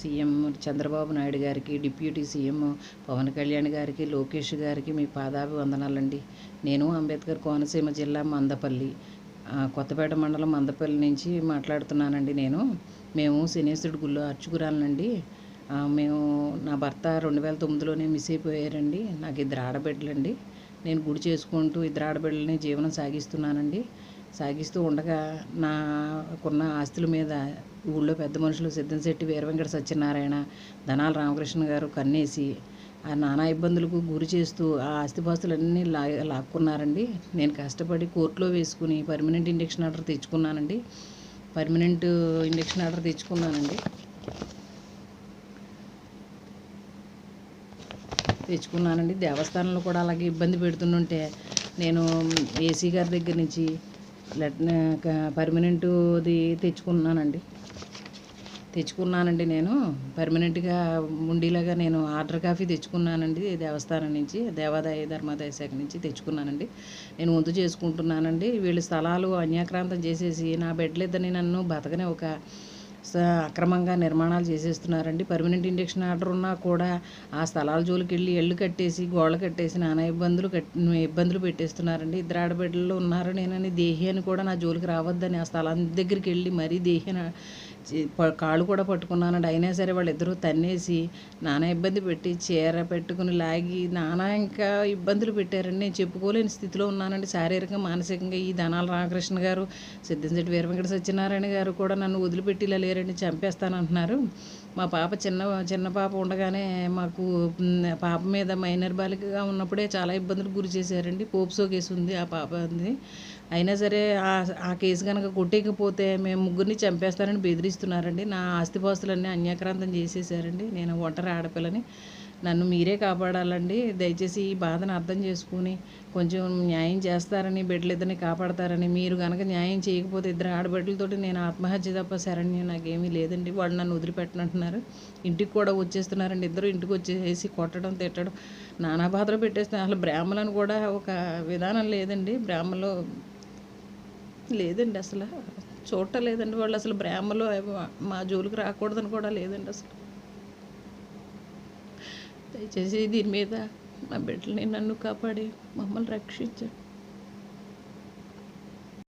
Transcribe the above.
CM Chandrababu Naidu గారికి, deputy CM Pawan Kalyan గారికి, లోకేష్ గారికి మీ పాదాభివందనాలండి. నేను అంబేద్కర్ కోనసీమ జిల్లా మందపల్లి, కొత్తపేట మండలం మందపల్లి నుంచి మాట్లాడుతున్నానండి. మేము శనేశ్వరుడి గుళ్ళో అర్చకురాలనండి. మేము నా భర్త 2009లోనే మిస్ అయిపోయారండి. నాకు 2 ఆడబిడ్డలండి. నేను గుడి చేసుకుంటూ 2 ఆడబిడ్డలని జీవనం సాగిస్తూ ఉండగా నాకున్న ఆస్తుల మీద ఊళ్ళో పెద్ద మనుషులు సిద్ధంశెట్టి వీరవెంకట సత్యనారాయణ, ధనాల రామకృష్ణ గారు కన్నేసి ఆ నానా ఇబ్బందులకు గురి చేస్తూ ఆ ఆస్తిపాస్తులన్నీ లాక్కున్నారండి. నేను కష్టపడి కోర్టులో వేసుకుని పర్మనెంట్ ఇంజక్షన్ ఆర్డర్ తెచ్చుకున్నానండి. దేవస్థానంలో కూడా అలాగే ఇబ్బంది పెడుతుంటే నేను ఏసీ గారి దగ్గర నుంచి పర్మనెంట్ది తెచ్చుకున్నానండి. నేను పర్మనెంట్గా ఉండేలాగా నేను ఆర్డర్ కాపీ తెచ్చుకున్నానండి. దేవస్థానం నుంచి, దేవాదాయ ధర్మాదాయ శాఖ నుంచి తెచ్చుకున్నానండి. నేను వంతు చేసుకుంటున్నానండి. వీళ్ళు స్థలాలు అన్యాక్రాంతం చేసేసి నా బిడ్డలిద్దరిని నన్ను బతకని అక్రమంగా నిర్మాణాలు చేసేస్తున్నారండి. పర్మనెంట్ ఇంజక్షన్ ఆర్డర్ ఉన్నా కూడా ఆ స్థలాల జోలికి వెళ్ళి ఎళ్ళు కట్టేసి గోడలు కట్టేసి నానా ఇబ్బందులు పెట్టేస్తున్నారండి. 2 ఆడబిడ్డలు ఉన్నారు నేనని దేహి అని కూడా నా జోలికి రావద్దని ఆ స్థలం దగ్గరికి వెళ్ళి మరీ దేహిన కాళ్ళు కూడా పట్టుకున్నానండి. అయినా సరే వాళ్ళిద్దరూ తన్నేసి నానా ఇబ్బంది పెట్టి చీర పెట్టుకుని లాగి నానా ఇంకా ఇబ్బందులు పెట్టారండి. నేను చెప్పుకోలేని స్థితిలో ఉన్నానండి, శారీరకంగా మానసికంగా. ఈ ధనాల రామకృష్ణ గారు, సిద్ధంశెట్టి వీరవెంకట సత్యనారాయణ గారు కూడా నన్ను వదిలిపెట్టి ఇలా లేరండి, చంపేస్తానంటున్నారు. మా పాప చిన్న పాప ఉండగానే మాకు పాప మీద మైనర్ బాలికగా ఉన్నప్పుడే చాలా ఇబ్బందులు గురి చేశారండి. పోప్సో కేసు ఉంది ఆ పాపది. అయినా సరే ఆ కేసు కనుక కొట్టేయకపోతే మేము ముగ్గురిని చంపేస్తారని బెదిరిస్తున్నారండి. నా ఆస్తిపాస్తులన్నీ అన్యాక్రాంతం చేసేసారండి. నేను ఒంటరి ఆడపిల్లని. నన్ను మీరే కాపాడాలండి. దయచేసి ఈ బాధను అర్థం చేసుకుని కొంచెం న్యాయం చేస్తారని, బిడ్డలిద్దరిని కాపాడతారని. మీరు కనుక న్యాయం చేయకపోతే 2 ఆడబిడ్డలతోటి నేను ఆత్మహత్య తప్ప శరణ్యం నాకేమీ లేదండి. వాళ్ళు నన్ను వదిలిపెట్టనంటున్నారు. ఇంటికి కూడా వచ్చేస్తున్నారండి. ఇద్దరు ఇంటికి వచ్చేసి కొట్టడం, తిట్టడం, నానా బాధలు పెట్టేస్తున్నారు. అసలు బ్రాహ్మణులను కూడా ఒక విధానం లేదండి. బ్రాహ్మణులు లేదండి, అసలు చూడలేదండి. వాళ్ళు అసలు బ్రాహ్మణులు మా జోలికి రాకూడదని కూడా లేదండి. అసలు దయచేసి దీని మీద మా బిడ్డల్ని నన్ను కాపాడి మమ్మల్ని రక్షించండి.